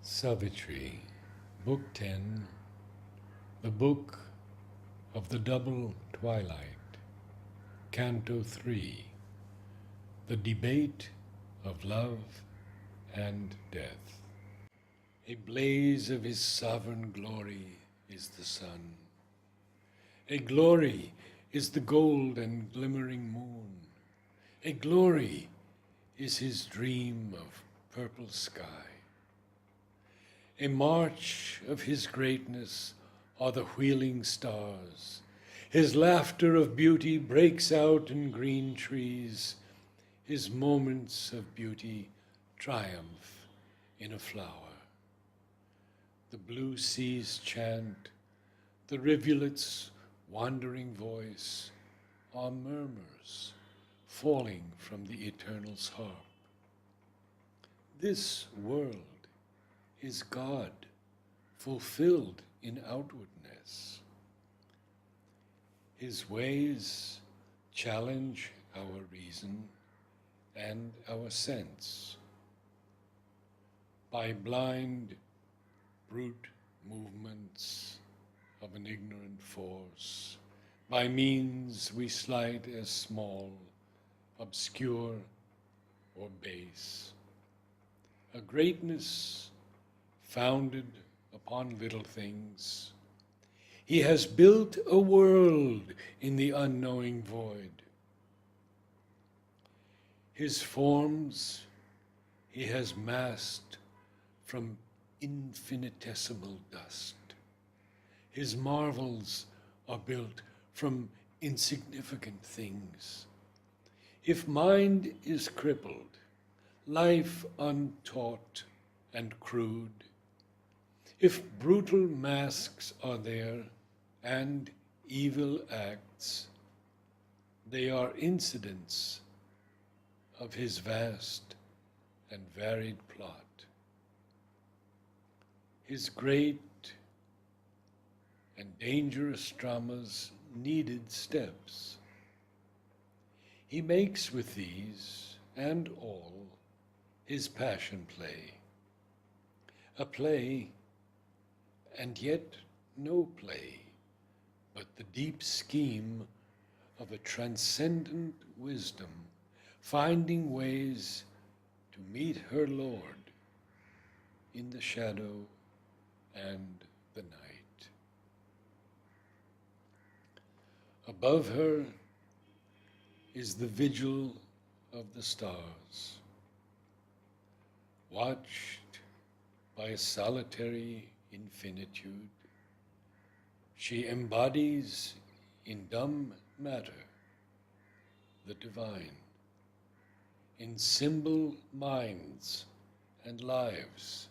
Savitri, Book 10, The Book of the Double Twilight, Canto 3, The Debate of Love and Death. A blaze of his sovereign glory is the sun. A glory is the gold and glimmering moon. A glory is his dream of purple sky. A march of his greatness are the wheeling stars. His laughter of beauty breaks out in green trees. His moments of beauty triumph in a flower. The blue seas chant, the rivulet's wandering voice are murmurs falling from the Eternal's harp. This world is God fulfilled in outwardness. His ways challenge our reason and our sense. By blind, brute movements of an ignorant force, by means we slight as small, obscure, or base, a greatness founded upon little things. He has built a world in the unknowing void. His forms he has massed from infinitesimal dust. His marvels are built from insignificant things. If mind is crippled, life untaught and crude, if brutal masks are there and evil acts, they are incidents of his vast and varied plot. His great and dangerous dramas needed steps. He makes with these and all his passion play, a play and yet no play, but the deep scheme of a transcendent wisdom, finding ways to meet her Lord in the shadow and the night. Above her is the vigil of the stars, watched by a solitary infinitude. She embodies in dumb matter the divine, in symbol minds and lives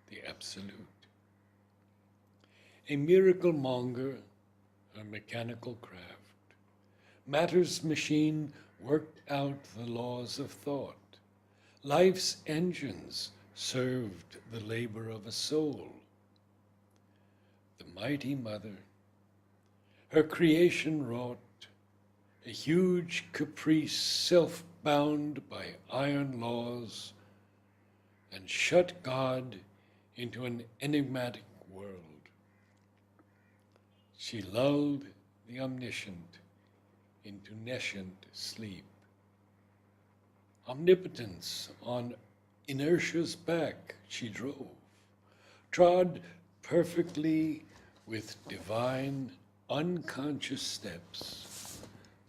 the absolute. A miracle monger, her mechanical craft, matter's machine worked out the laws of thought. Life's engines served the labor of a soul. The mighty mother, her creation wrought, a huge caprice self-bound by iron laws, and shut God into an enigmatic world. She lulled the omniscient into nescient sleep. Omnipotence on inertia's back she drove, trod perfectly with divine, unconscious steps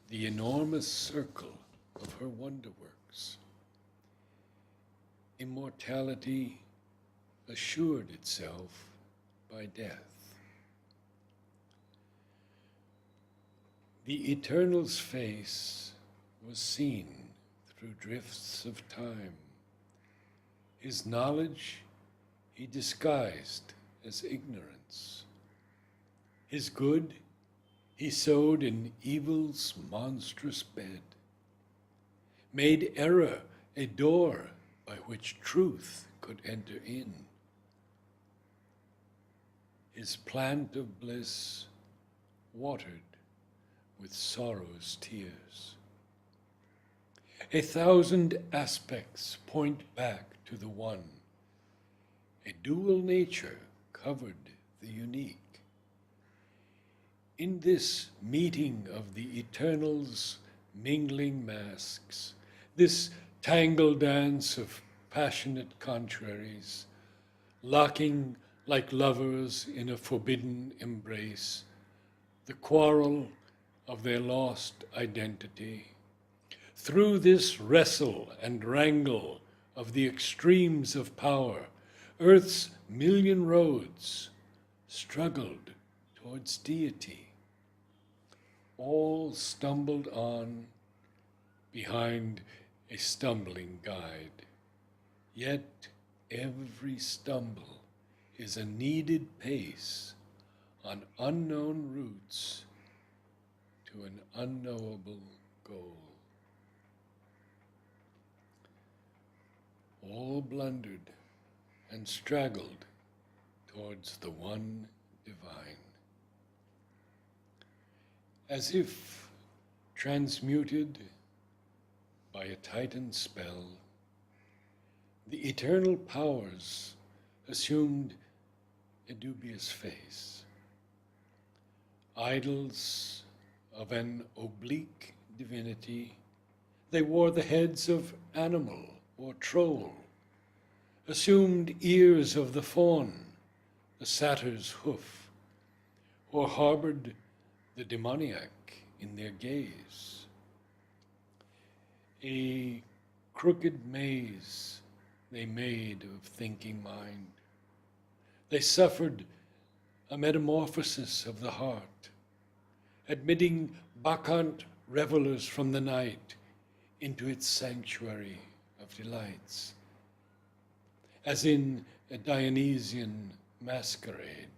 the enormous circle of her wonder works. Immortality assured itself by death. The Eternal's face was seen through drifts of time. His knowledge he disguised as ignorance. His good he sowed in evil's monstrous bed, made error a door by which truth could enter in. His plant of bliss watered with sorrow's tears. A thousand aspects point back to the one, A dual nature covered the unique. In this meeting of the eternal's mingling masks, this tangled dance of passionate contraries, locking like lovers in a forbidden embrace, the quarrel of their lost identity. Through this wrestle and wrangle of the extremes of power, Earth's million roads struggled towards deity. All stumbled on behind a stumbling guide. Yet every stumble is a needed pace on unknown routes to an unknowable goal. All blundered and straggled towards the one divine. As if transmuted by a titan spell, the eternal powers assumed a dubious face. Idols of an oblique divinity, they wore the heads of animal or troll, assumed ears of the fawn, the satyr's hoof, or harbored the demoniac in their gaze. A crooked maze they made of thinking mind. They suffered a metamorphosis of the heart, admitting bacchant revelers from the night into its sanctuary of delights, as in a Dionysian masquerade.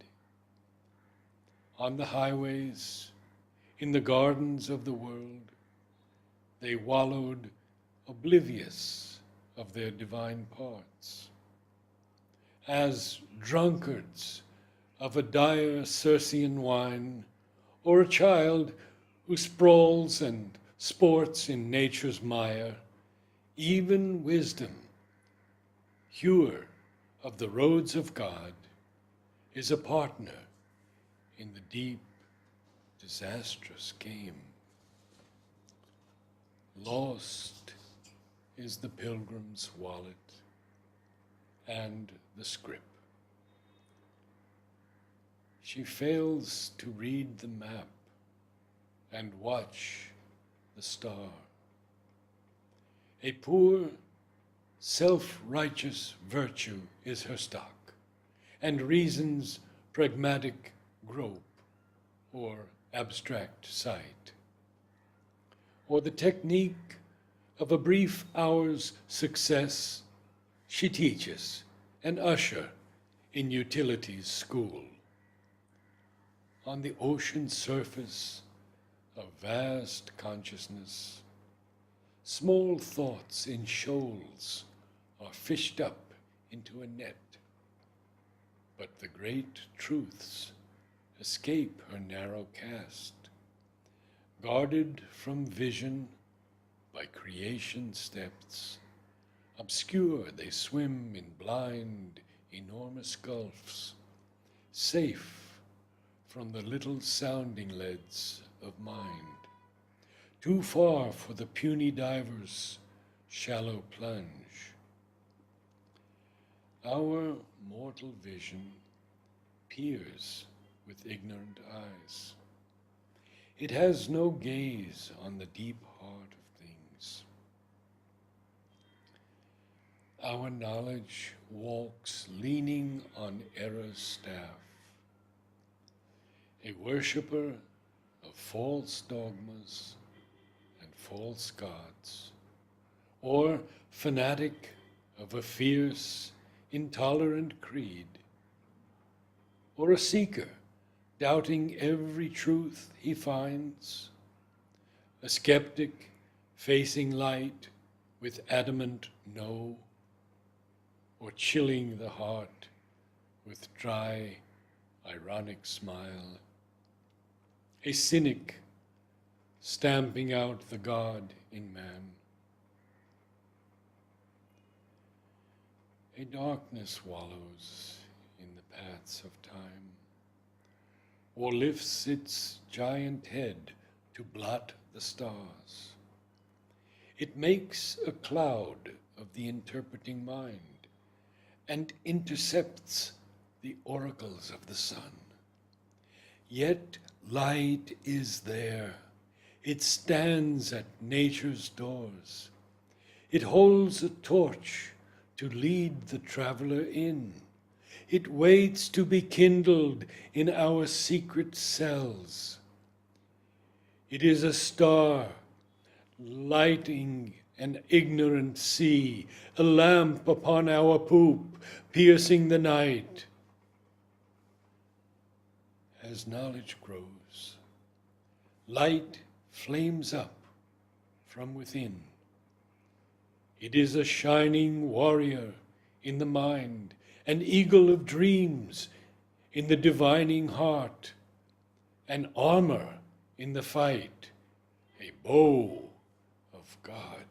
On the highways, in the gardens of the world, they wallowed oblivious of their divine parts. As drunkards of a dire Circean wine, or a child who sprawls and sports in nature's mire, even wisdom, hewer of the roads of God, is a partner in the deep, disastrous game. Lost is the pilgrim's wallet and the scrip. She fails to read the map and watch the star. A poor, self-righteous virtue is her stock, and reason's pragmatic grope or abstract sight, or the technique of a brief hour's success she teaches an usher in utilities school. On the ocean surface of vast consciousness, small thoughts in shoals are fished up into a net, but the great truths escape her narrow cast. Guarded from vision by creation's depths, obscure they swim in blind, enormous gulfs, safe from the little sounding leads of mind, too far for the puny diver's shallow plunge. Our mortal vision peers with ignorant eyes. It has no gaze on the deep heart of things. Our knowledge walks leaning on error's staff, a worshipper of false dogmas and false gods, or fanatic of a fierce, intolerant creed, or a seeker doubting every truth he finds, a skeptic facing light with adamant no, or chilling the heart with dry, ironic smile, a cynic stamping out the God in man. A darkness wallows in the paths of time, or lifts its giant head to blot the stars. It makes a cloud of the interpreting mind and intercepts the oracles of the sun. Yet light is there. It stands at nature's doors. It holds a torch to lead the traveler in. It waits to be kindled in our secret cells. It is a star lighting an ignorant sea, a lamp upon our poop, piercing the night. As knowledge grows, light flames up from within. It is a shining warrior in the mind, an eagle of dreams in the divining heart, an armor in the fight, a bow of God.